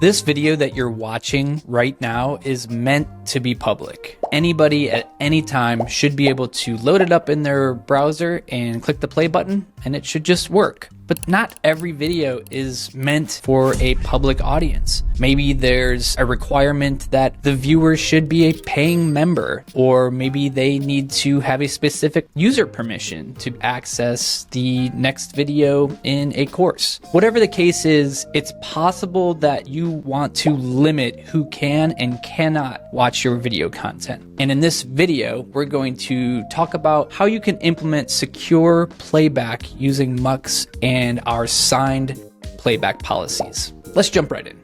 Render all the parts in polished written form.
This video that you're watching right now is meant to be public. Anybody at any time should be able to load it up in their browser and click the play button, and it should just work. But not every video is meant for a public audience. Maybe there's a requirement that the viewer should be a paying member, or maybe they need to have a specific user permission to access the next video in a course. Whatever the case is, it's possible that you want to limit who can and cannot watch your video content. And in this video, we're going to talk about how you can implement secure playback using Mux and our signed playback policies. Let's jump right in.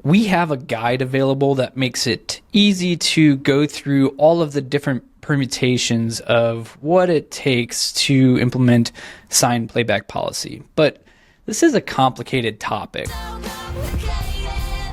We have a guide available that makes it easy to go through all of the different permutations of what it takes to implement signed playback policy. But this is a complicated topic.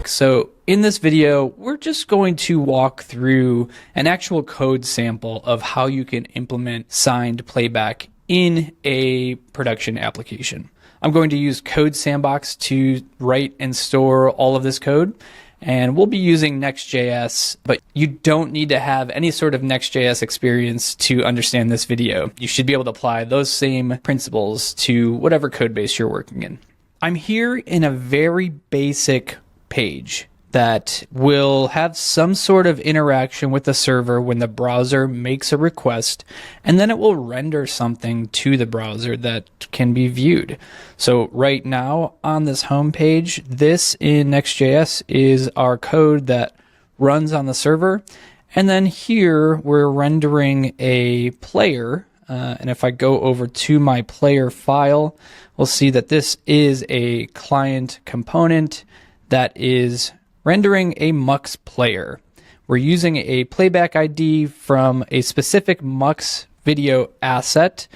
So in this video, we're just going to walk through an actual code sample of how you can implement signed playback in a production application. I'm going to use Code Sandbox to write and store all of this code, and we'll be using Next.js, but you don't need to have any sort of Next.js experience to understand this video. You should be able to apply those same principles to whatever code base you're working in. I'm here in a very basic page that will have some sort of interaction with the server when the browser makes a request, and then it will render something to the browser that can be viewed. So right now on this home page, this in Next.js is our code that runs on the server. And then here we're rendering a player. And if I go over to my player file, we'll see that this is a client component that is rendering a Mux player. We're using a playback ID from a specific Mux video asset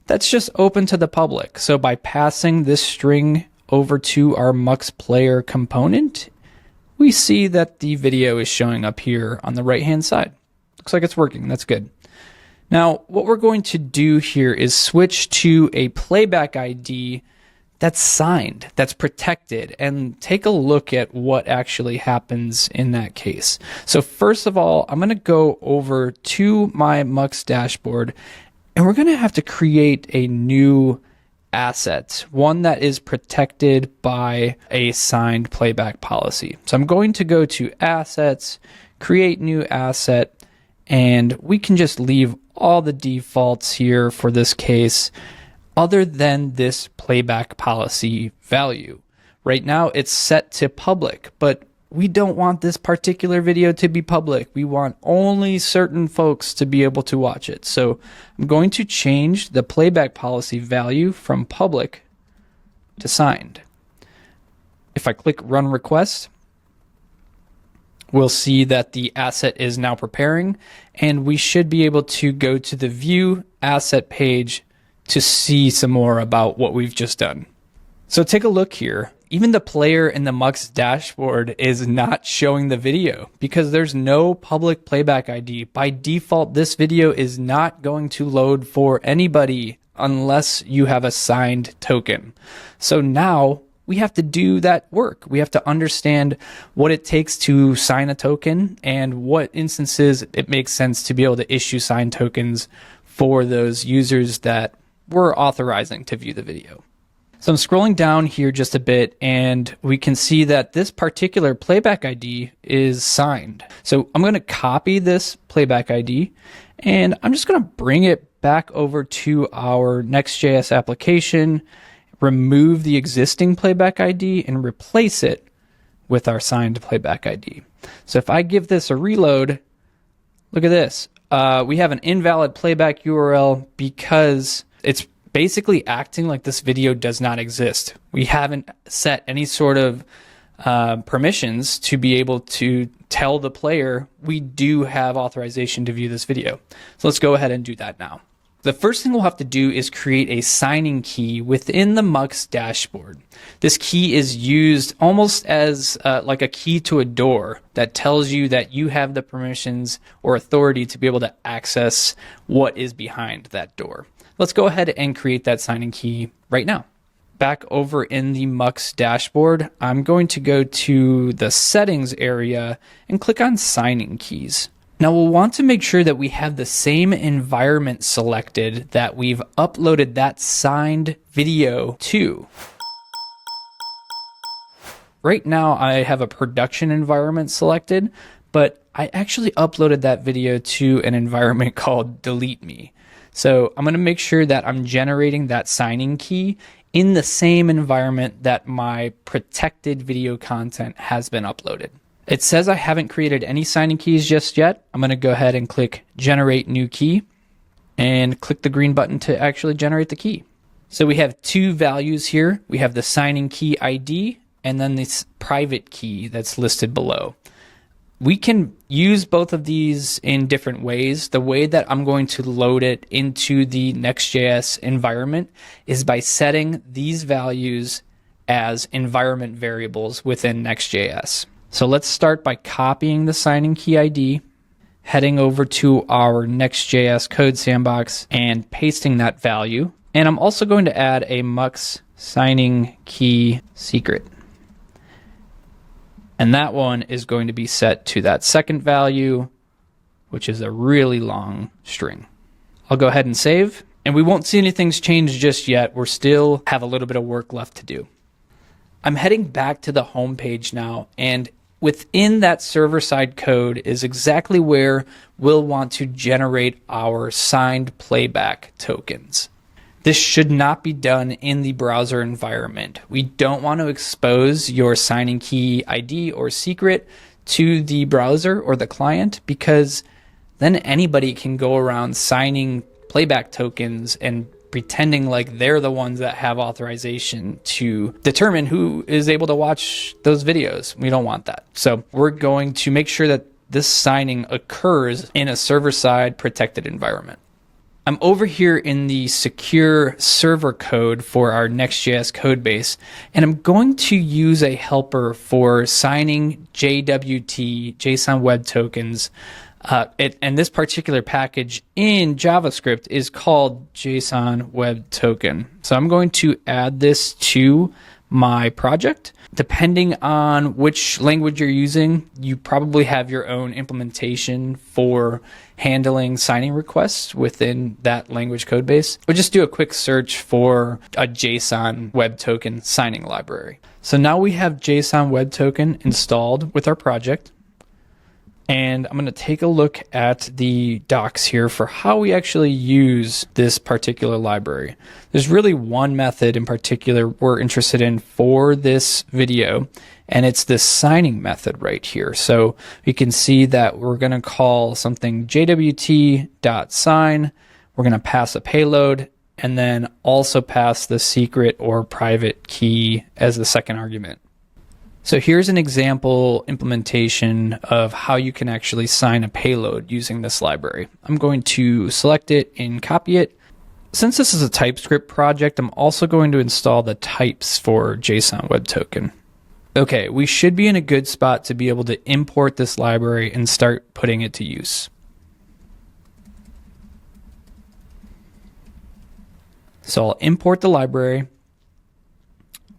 that's just open to the public. So by passing this string over to our Mux player component, we see that the video is showing up here on the right-hand side. Looks like it's working. That's good. Now, what we're going to do here is switch to a playback ID that's signed, that's protected, and take a look at what actually happens in that case. So first of all, I'm going to go over to my Mux dashboard, and we're going to have to create a new asset, one that is protected by a signed playback policy. So I'm going to go to Assets, Create New Asset, and we can just leave all the defaults here for this case, other than this playback policy value. Right now it's set to public, but we don't want this particular video to be public. We want only certain folks to be able to watch it. So I'm going to change the playback policy value from public to signed. If I click Run Request, we'll see that the asset is now preparing, and we should be able to go to the View Asset page to see some more about what we've just done. So take a look here. Even the player in the Mux dashboard is not showing the video because there's no public playback ID. By default, this video is not going to load for anybody unless you have a signed token. So now we have to do that work. We have to understand what it takes to sign a token and what instances it makes sense to be able to issue signed tokens for those users that we're authorizing to view the video. So I'm scrolling down here just a bit, and we can see that this particular playback ID is signed. So I'm going to copy this playback ID, and I'm just going to bring it back over to our Next.js application, remove the existing playback ID, and replace it with our signed playback ID. So if I give this a reload, look at this. We have an invalid playback URL because it's basically acting like this video does not exist. We haven't set any sort of permissions to be able to tell the player we do have authorization to view this video. So let's go ahead and do that now. The first thing we'll have to do is create a signing key within the Mux dashboard. This key is used almost as like a key to a door that tells you that you have the permissions or authority to be able to access what is behind that door. Let's go ahead and create that signing key right now. back over in the Mux dashboard, I'm going to go to the settings area and click on signing keys. Now we'll want to make sure that we have the same environment selected that we've uploaded that signed video to. Right now I have a production environment selected, but I actually uploaded that video to an environment called Delete Me. So I'm going to make sure that I'm generating that signing key in the same environment that my protected video content has been uploaded. It says I haven't created any signing keys just yet. I'm going to go ahead and click Generate New Key and click the green button to actually generate the key. So we have two values here. We have the signing key ID and then this private key that's listed below. We can use both of these in different ways. The way that I'm going to load it into the Next.js environment is by setting these values as environment variables within Next.js. So let's start by copying the signing key ID, heading over to our Next.js code sandbox and pasting that value. And I'm also going to add a mux signing key secret. And that one is going to be set to that second value, which is a really long string. I'll go ahead and save, and we won't see anything's changed just yet. We're still have a little bit of work left to do. I'm heading back to the home page now, and within that server-side code is exactly where we'll want to generate our signed playback tokens. This should not be done in the browser environment. We don't want to expose your signing key ID or secret to the browser or the client, because then anybody can go around signing playback tokens and pretending like they're the ones that have authorization to determine who is able to watch those videos. We don't want that. So we're going to make sure that this signing occurs in a server-side protected environment. I'm over here in the secure server code for our Next.js codebase, and I'm going to use a helper for signing JWT, JSON Web Tokens. And this particular package in JavaScript is called JSON Web Token. So I'm going to add this to my project. Depending on which language you're using, you probably have your own implementation for handling signing requests within that language code base. Or just do a quick search for a JSON Web Token signing library. So now we have JSON Web Token installed with our project. And I'm going to take a look at the docs here for how we actually use this particular library. There's really one method in particular we're interested in for this video, and it's this signing method right here. So you can see that we're going to call something jwt.sign. We're going to pass a payload and then also pass the secret or private key as the second argument. So here's an example implementation of how you can actually sign a payload using this library. I'm going to select it and copy it. Since this is a TypeScript project, I'm also going to install the types for JSON Web Token. Okay, we should be in a good spot to be able to import this library and start putting it to use. So I'll import the library.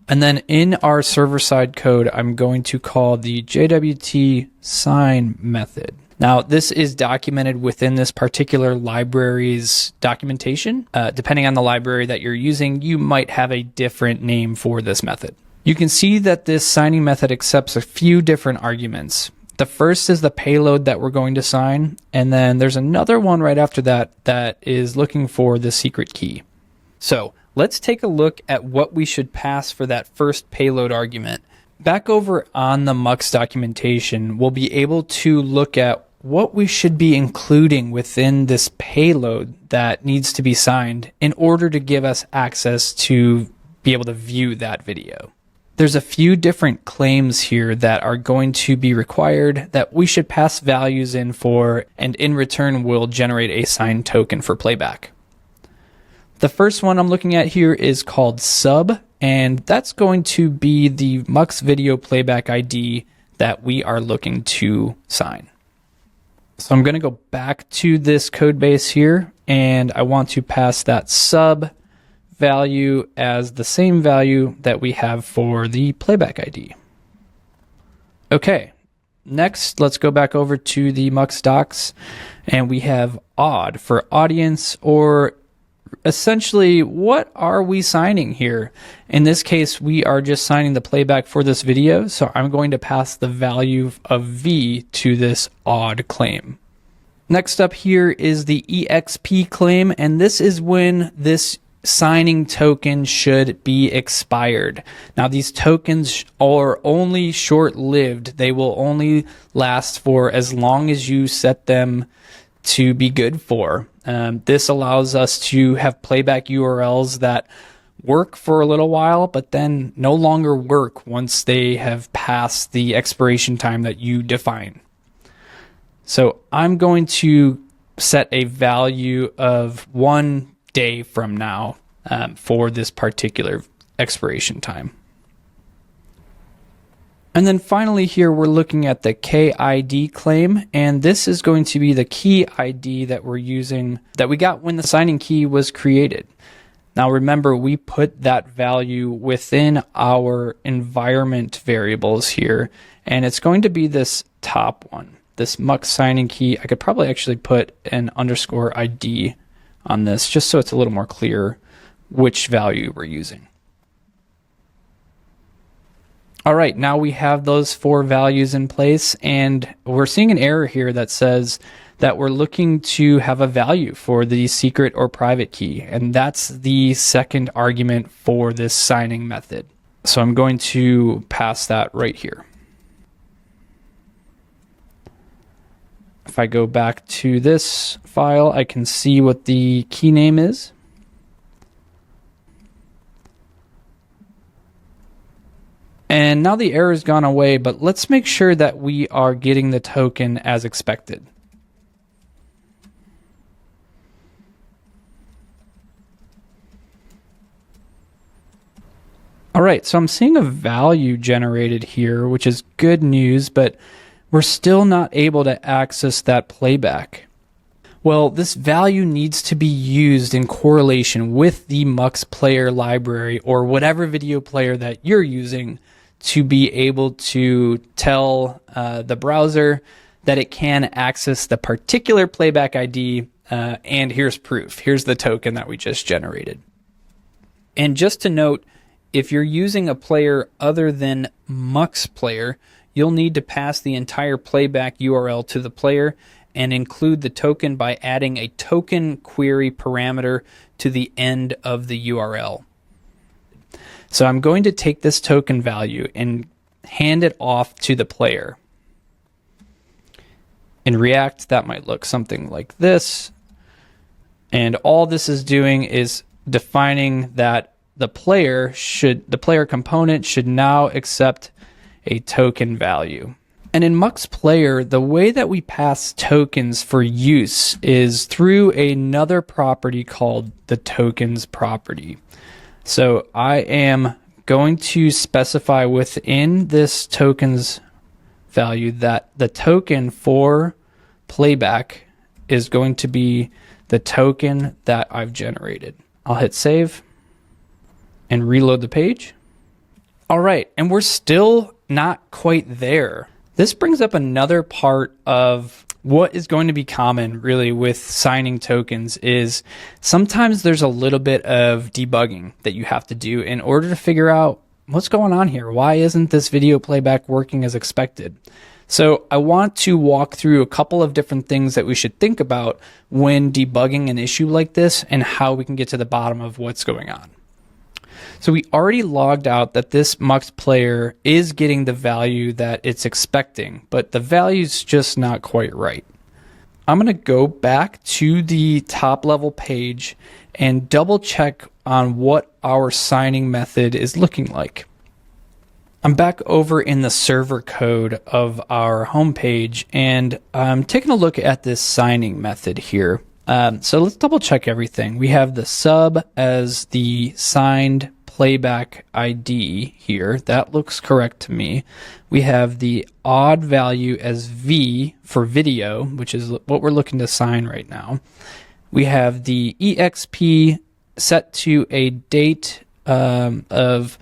And then in our server-side code, I'm going to call the JWT sign method. Now, this is documented within this particular library's documentation. Depending on the library that you're using, you might have a different name for this method. You can see that this signing method accepts a few different arguments. The first is the payload that we're going to sign, and then there's another one right after that that is looking for the secret key. So let's take a look at what we should pass for that first payload argument. Back over on the Mux documentation, we'll be able to look at what we should be including within this payload that needs to be signed in order to give us access to be able to view that video. There's a few different claims here that are going to be required that we should pass values in for, and in return we'll generate a signed token for playback. The first one I'm looking at here is called sub, and that's going to be the muxvideo playback ID that we are looking to sign. So I'm going to go back to this code base here, and I want to pass that sub value as the same value that we have for the playback ID. Okay, next let's go back over to the Mux docs, and we have odd for audience, or essentially what are we signing here? In this case, we are just signing the playback for this video, so I'm going to pass the value of V to this odd claim. Next up here is the EXP claim, and this is when this signing token should be expired. Now, these tokens are only short-lived. They will only last for as long as you set them to be good for. This allows us to have playback URLs that work for a little while, but then no longer work once they have passed the expiration time that you define. So I'm going to set a value of 1 day from now for this particular expiration time. And then finally here, we're looking at the KID claim, and this is going to be the key ID that we're using, that we got when the signing key was created. Now remember, we put that value within our environment variables here, and it's going to be this top one, this mux signing key. I could probably actually put an underscore ID on this just so it's a little more clear which value we're using. All right, now we have those 4 values in place, and we're seeing an error here that says that we're looking to have a value for the secret or private key, and that's the second argument for this signing method. So I'm going to pass that right here. If I go back to this file, I can see what the key name is. And now the error has gone away, but let's make sure that we are getting the token as expected. All right, so I'm seeing a value generated here, which is good news, but we're still not able to access that playback. Well, this value needs to be used in correlation with the Mux player library or whatever video player that you're using to be able to tell the browser that it can access the particular playback ID, and here's proof. Here's the token that we just generated. And just to note, if you're using a player other than Mux player, you'll need to pass the entire playback URL to the player and include the token by adding a token query parameter to the end of the URL. So I'm going to take this token value and hand it off to the player. In React, that might look something like this. And all this is doing is defining that the player component should now accept a token value. And in Mux Player, the way that we pass tokens for use is through another property called the tokens property. So I am going to specify within this tokens value that the token for playback is going to be the token that I've generated. I'll hit save and reload the page. All right, and we're still not quite there. This brings up another part of what is going to be common really with signing tokens is sometimes there's a little bit of debugging that you have to do in order to figure out what's going on here. Why isn't this video playback working as expected? So I want to walk through a couple of different things that we should think about when debugging an issue like this and how we can get to the bottom of what's going on. So we already logged out that this Mux player is getting the value that it's expecting, but the value's just not quite right. I'm going to go back to the top level page and double check on what our signing method is looking like. I'm back over in the server code of our homepage, and I'm taking a look at this signing method here. So let's double check everything. We have the sub as the signed playback ID here. That looks correct to me. We have the odd value as V for video, which is what we're looking to sign right now. We have the EXP set to a date of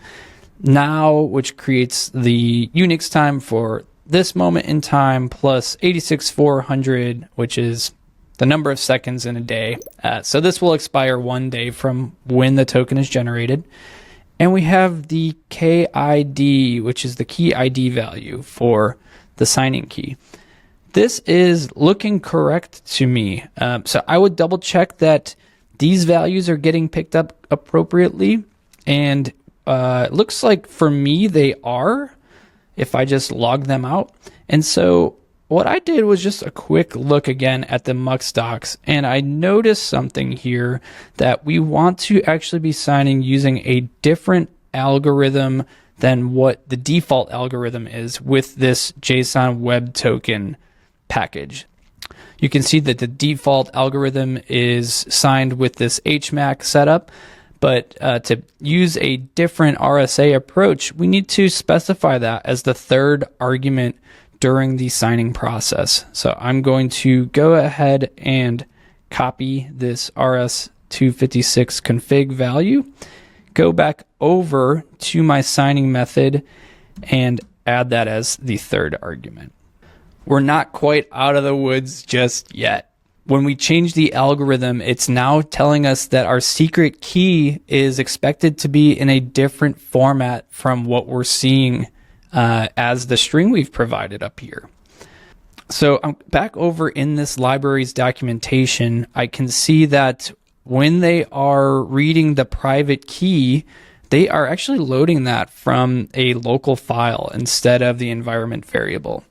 now, which creates the Unix time for this moment in time, plus 86,400, which is the number of seconds in a day. So this will expire 1 day from when the token is generated. And we have the KID, which is the key ID value for the signing key. This is looking correct to me. So I would double check that these values are getting picked up appropriately. And it looks like for me they are, if I just log them out. And so what I did was just a quick look again at the mux docs, and I noticed something here that we want to actually be signing using a different algorithm than what the default algorithm is with this JSON web token package. You can see that the default algorithm is signed with this HMAC setup, but to use a different RSA approach, we need to specify that as the third argument during the signing process. So I'm going to go ahead and copy this RS256 config value, go back over to my signing method, and add that as the third argument. We're not quite out of the woods just yet. When we change the algorithm, it's now telling us that our secret key is expected to be in a different format from what we're seeing as the string we've provided up here. So I'm back over in this library's documentation. I can see that when they are reading the private key, they are actually loading that from a local file instead of the environment variable.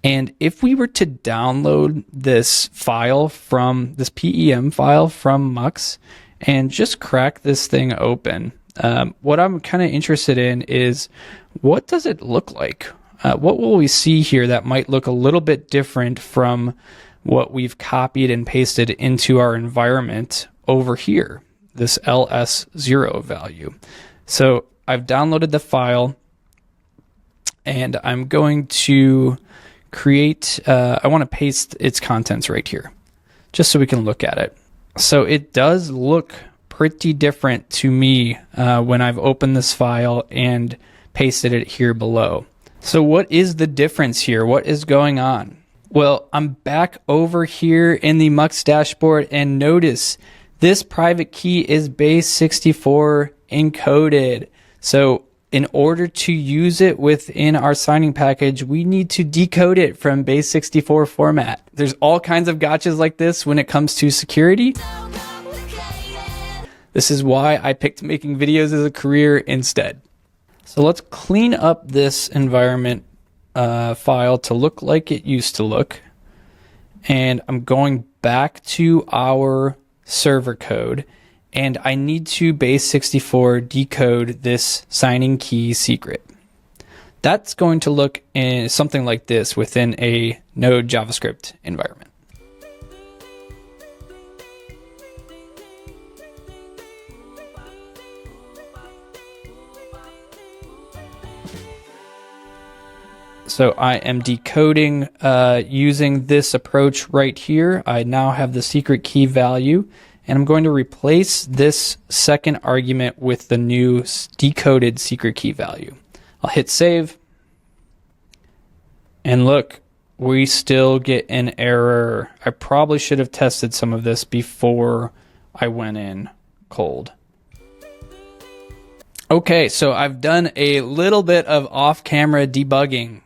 And if we were to download this file from this PEM file from Mux and just crack this thing open, what I'm kind of interested in is, what does it look like? What will we see here that might look a little bit different from what we've copied and pasted into our environment over here, this ls0 value? So I've downloaded the file, and I'm going to create, I want to paste its contents right here, just so we can look at it. So it does look pretty different to me when I've opened this file and pasted it here below. So what is the difference here? What is going on? Well, I'm back over here in the Mux dashboard, and notice this private key is base 64 encoded. So in order to use it within our signing package, we need to decode it from base 64 format. There's all kinds of gotchas like this when it comes to security. This is why I picked making videos as a career instead. So let's clean up this environment file to look like it used to look. And I'm going back to our server code, and I need to base 64 decode this signing key secret. That's going to look in something like this within a Node JavaScript environment. So I am decoding using this approach right here. I now have the secret key value, and I'm going to replace this second argument with the new decoded secret key value. I'll hit save, and look, we still get an error. I probably should have tested some of this before I went in cold. Okay, so I've done a little bit of off-camera debugging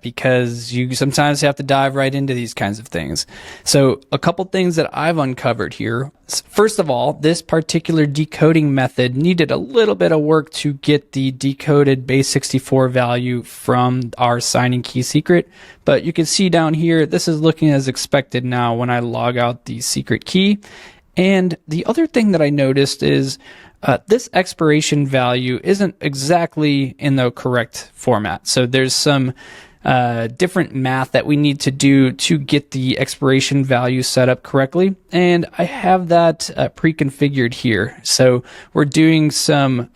because you sometimes have to dive right into these kinds of things. So a couple things that I've uncovered here. First of all, this particular decoding method needed a little bit of work to get the decoded base 64 value from our signing key secret. But you can see down here, this is looking as expected now when I log out the secret key. And the other thing that I noticed is this expiration value isn't exactly in the correct format. So there's some different math that we need to do to get the expiration value set up correctly. And I have that pre-configured here. So we're doing some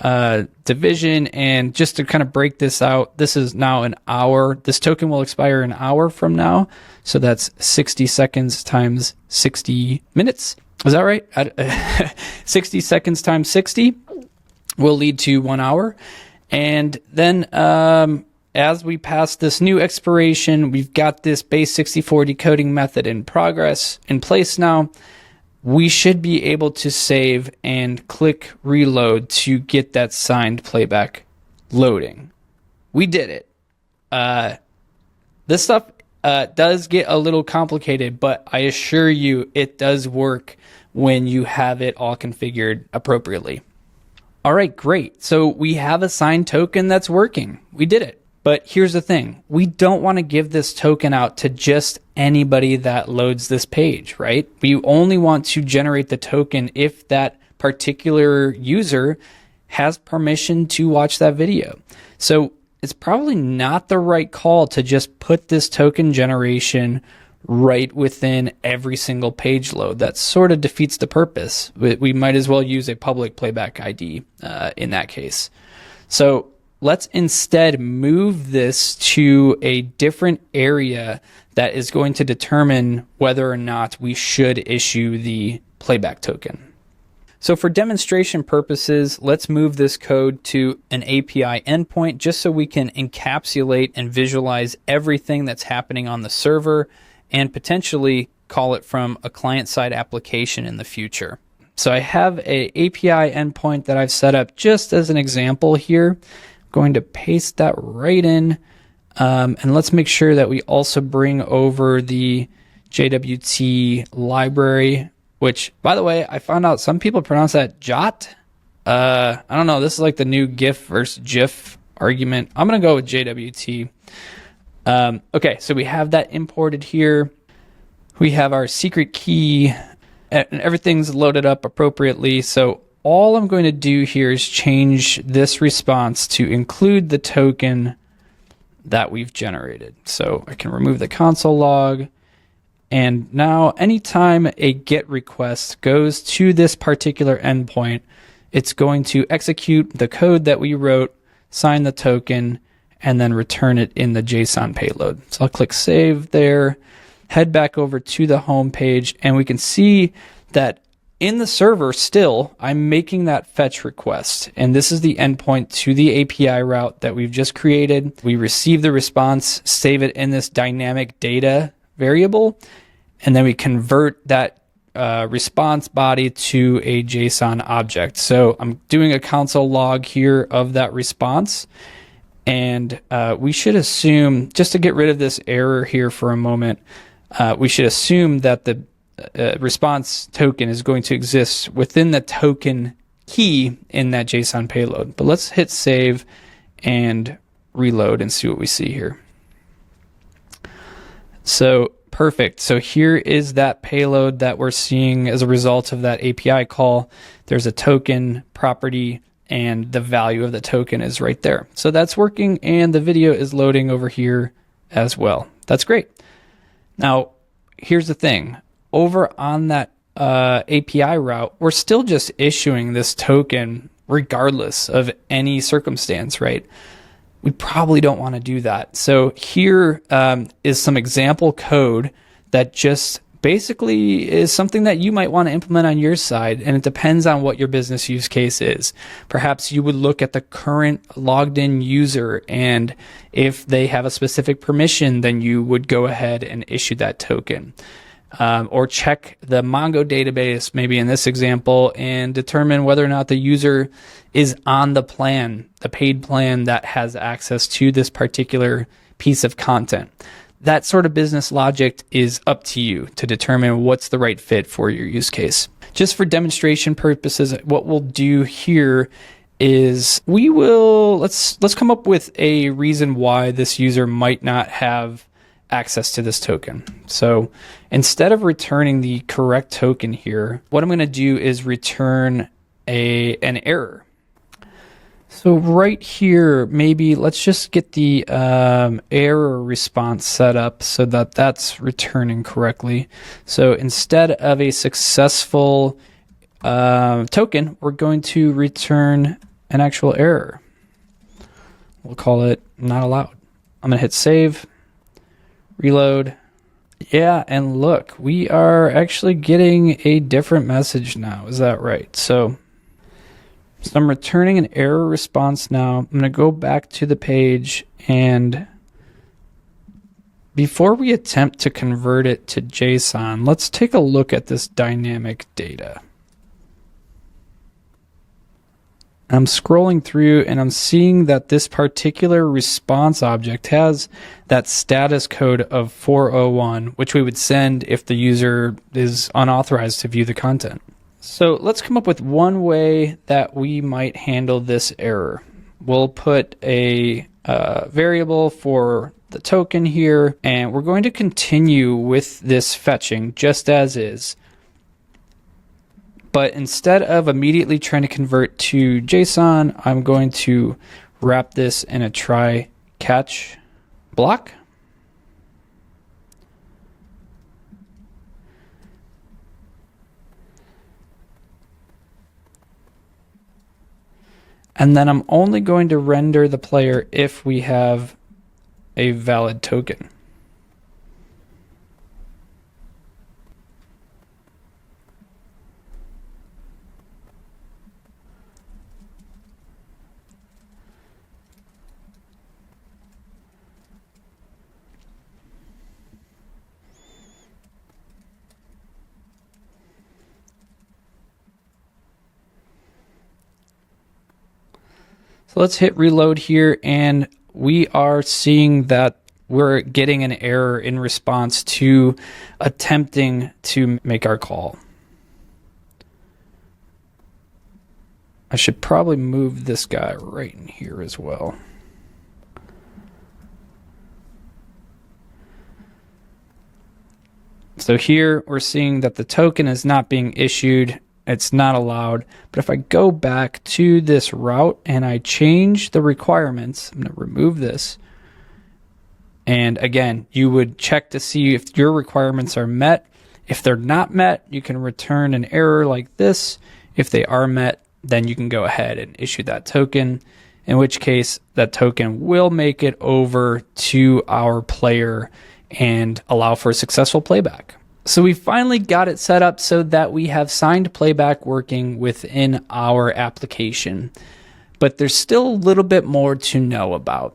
division, and just to kind of break this out, this is now an hour. This token will expire an hour from now. So that's 60 seconds times 60 minutes. Is that right? 60 seconds times 60 will lead to 1 hour. And then as we pass this new expiration, we've got this base 64 decoding method in place now. We should be able to save and click reload to get that signed playback loading. We did it. This stuff does get a little complicated, but I assure you it does work when you have it all configured appropriately. All right, great. So we have a signed token that's working. We did it. But here's the thing. We don't want to give this token out to just anybody that loads this page, right? We only want to generate the token if that particular user has permission to watch that video. So it's probably not the right call to just put this token generation right within every single page load. That sort of defeats the purpose. We might as well use a public playback ID in that case. So let's instead move this to a different area that is going to determine whether or not we should issue the playback token. So for demonstration purposes, let's move this code to an API endpoint just so we can encapsulate and visualize everything that's happening on the server and potentially call it from a client-side application in the future. So I have an API endpoint that I've set up just as an example here. I'm going to paste that right in, and let's make sure that we also bring over the JWT library, which, by the way, I found out some people pronounce that JOT. I don't know. This is like the new GIF versus GIF argument. I'm going to go with JWT. Okay, so we have that imported here. We have our secret key, and everything's loaded up appropriately. So all I'm going to do here is change this response to include the token that we've generated. So I can remove the console log. And now anytime a GET request goes to this particular endpoint, it's going to execute the code that we wrote, sign the token, and then return it in the JSON payload. So I'll click save there, head back over to the home page, and we can see that in the server still, I'm making that fetch request. And this is the endpoint to the API route that we've just created. We receive the response, save it in this dynamic data variable, and then we convert that response body to a JSON object. So I'm doing a console log here of that response. And we should assume, just to get rid of this error here for a moment, we should assume that the response token is going to exist within the token key in that JSON payload. But let's hit save and reload and see what we see here. So perfect. So here is that payload that we're seeing as a result of that API call. There's a token property, and the value of the token is right there. So that's working, and the video is loading over here as well. That's great. Now, here's the thing. Over on that API route, we're still just issuing this token regardless of any circumstance, right? We probably don't want to do that. So here is some example code that just basically is something that you might want to implement on your side, and it depends on what your business use case is. Perhaps you would look at the current logged in user, and if they have a specific permission, then you would go ahead and issue that token. Or check the Mongo database, maybe in this example, and determine whether or not the user is on the plan, the paid plan that has access to this particular piece of content. That sort of business logic is up to you to determine what's the right fit for your use case. Just for demonstration purposes, what we'll do here is let's come up with a reason why this user might not have access to this token. So instead of returning the correct token here, what I'm going to do is return an error. So right here, maybe let's just get the error response set up so that that's returning correctly. So instead of a successful token, we're going to return an actual error. We'll call it not allowed. I'm going to hit save, reload. Yeah, and look, we are actually getting a different message now. Is that right? So I'm returning an error response now. I'm going to go back to the page, and before we attempt to convert it to JSON, let's take a look at this dynamic data. I'm scrolling through and I'm seeing that this particular response object has that status code of 401, which we would send if the user is unauthorized to view the content. So let's come up with one way that we might handle this error. We'll put a variable for the token here, and we're going to continue with this fetching just as is. But instead of immediately trying to convert to JSON, I'm going to wrap this in a try catch block. And then I'm only going to render the player if we have a valid token. So let's hit reload here, and we are seeing that we're getting an error in response to attempting to make our call. I should probably move this guy right in here as well. So here we're seeing that the token is not being issued. It's not allowed. But if I go back to this route and I change the requirements, I'm going to remove this. And again, you would check to see if your requirements are met. If they're not met, you can return an error like this. If they are met, then you can go ahead and issue that token, in which case that token will make it over to our player and allow for a successful playback. So we finally got it set up so that we have signed playback working within our application. But there's still a little bit more to know about.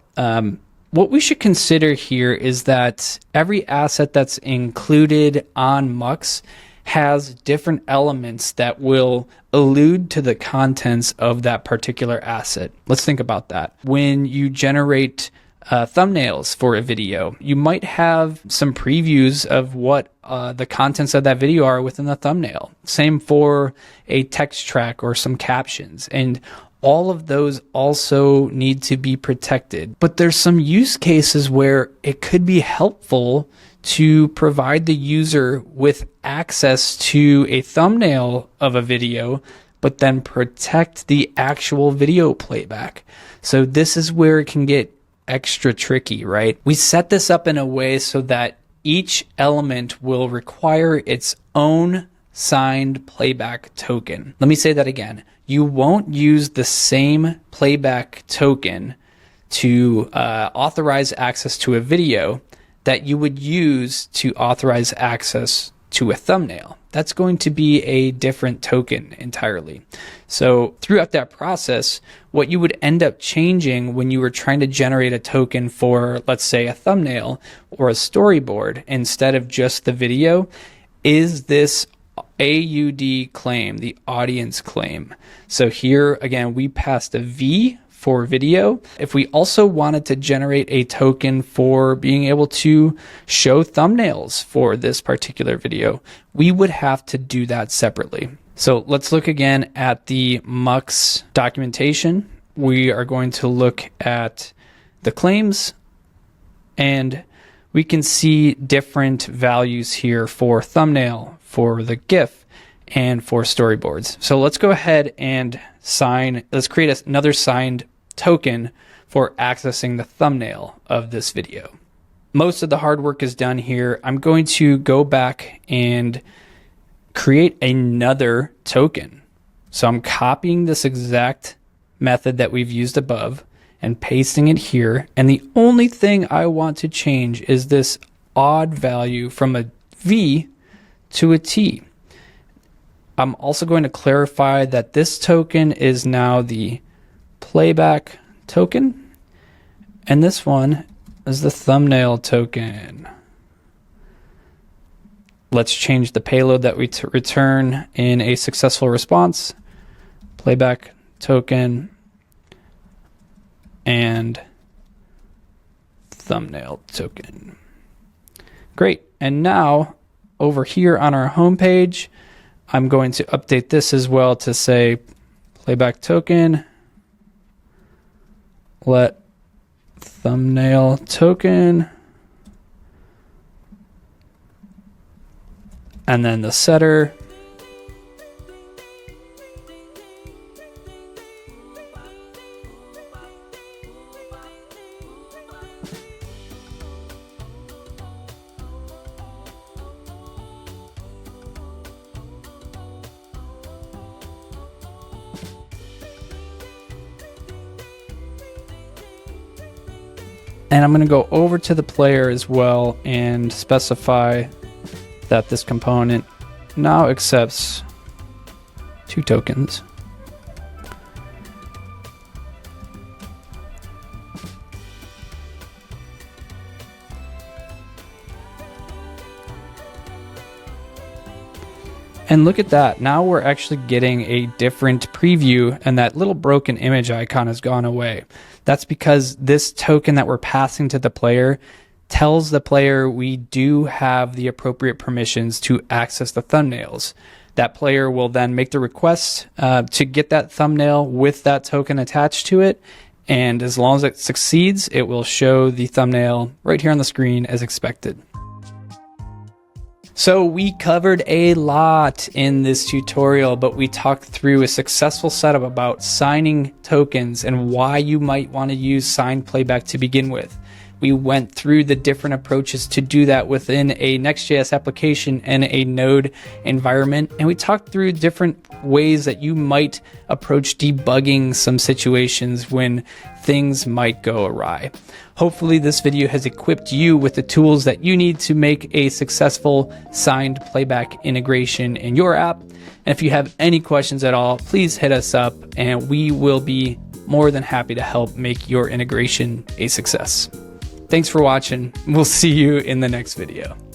What we should consider here is that every asset that's included on Mux has different elements that will allude to the contents of that particular asset. Let's think about that. When you generate thumbnails for a video, you might have some previews of what the contents of that video are within the thumbnail. Same for a text track or some captions, and all of those also need to be protected. But there's some use cases where it could be helpful to provide the user with access to a thumbnail of a video, but then protect the actual video playback. So this is where it can get extra tricky, right? We set this up in a way so that each element will require its own signed playback token. Let me say that again. You won't use the same playback token to authorize access to a video that you would use to authorize access to a thumbnail. That's going to be a different token entirely. So throughout that process, what you would end up changing when you were trying to generate a token for, let's say, a thumbnail or a storyboard instead of just the video, is this AUD claim, the audience claim. So here, again, we passed a V for video. If we also wanted to generate a token for being able to show thumbnails for this particular video, we would have to do that separately. So let's look again at the Mux documentation. We are going to look at the claims, and we can see different values here for thumbnail, for the GIF, and for storyboards. So let's go ahead and let's create another signed token for accessing the thumbnail of this video. Most of the hard work is done here. I'm going to go back and create another token. So I'm copying this exact method that we've used above and pasting it here. And the only thing I want to change is this odd value from a V to a T. I'm also going to clarify that this token is now the playback token, and this one is the thumbnail token. Let's change the payload that we return in a successful response. Playback token and thumbnail token. Great. And now over here on our home page, I'm going to update this as well to say playback token, let thumbnail token, and then the setter. And I'm going to go over to the player as well and specify that this component now accepts 2 tokens. And look at that. Now we're actually getting a different preview, and that little broken image icon has gone away. That's because this token that we're passing to the player tells the player we do have the appropriate permissions to access the thumbnails. That player will then make the request to get that thumbnail with that token attached to it. And as long as it succeeds, it will show the thumbnail right here on the screen as expected. So we covered a lot in this tutorial, but we talked through a successful setup about signing tokens and why you might want to use signed playback to begin with. We went through the different approaches to do that within a Next.js application and a Node environment. And we talked through different ways that you might approach debugging some situations when things might go awry. Hopefully this video has equipped you with the tools that you need to make a successful signed playback integration in your app. And if you have any questions at all, please hit us up and we will be more than happy to help make your integration a success. Thanks for watching. We'll see you in the next video.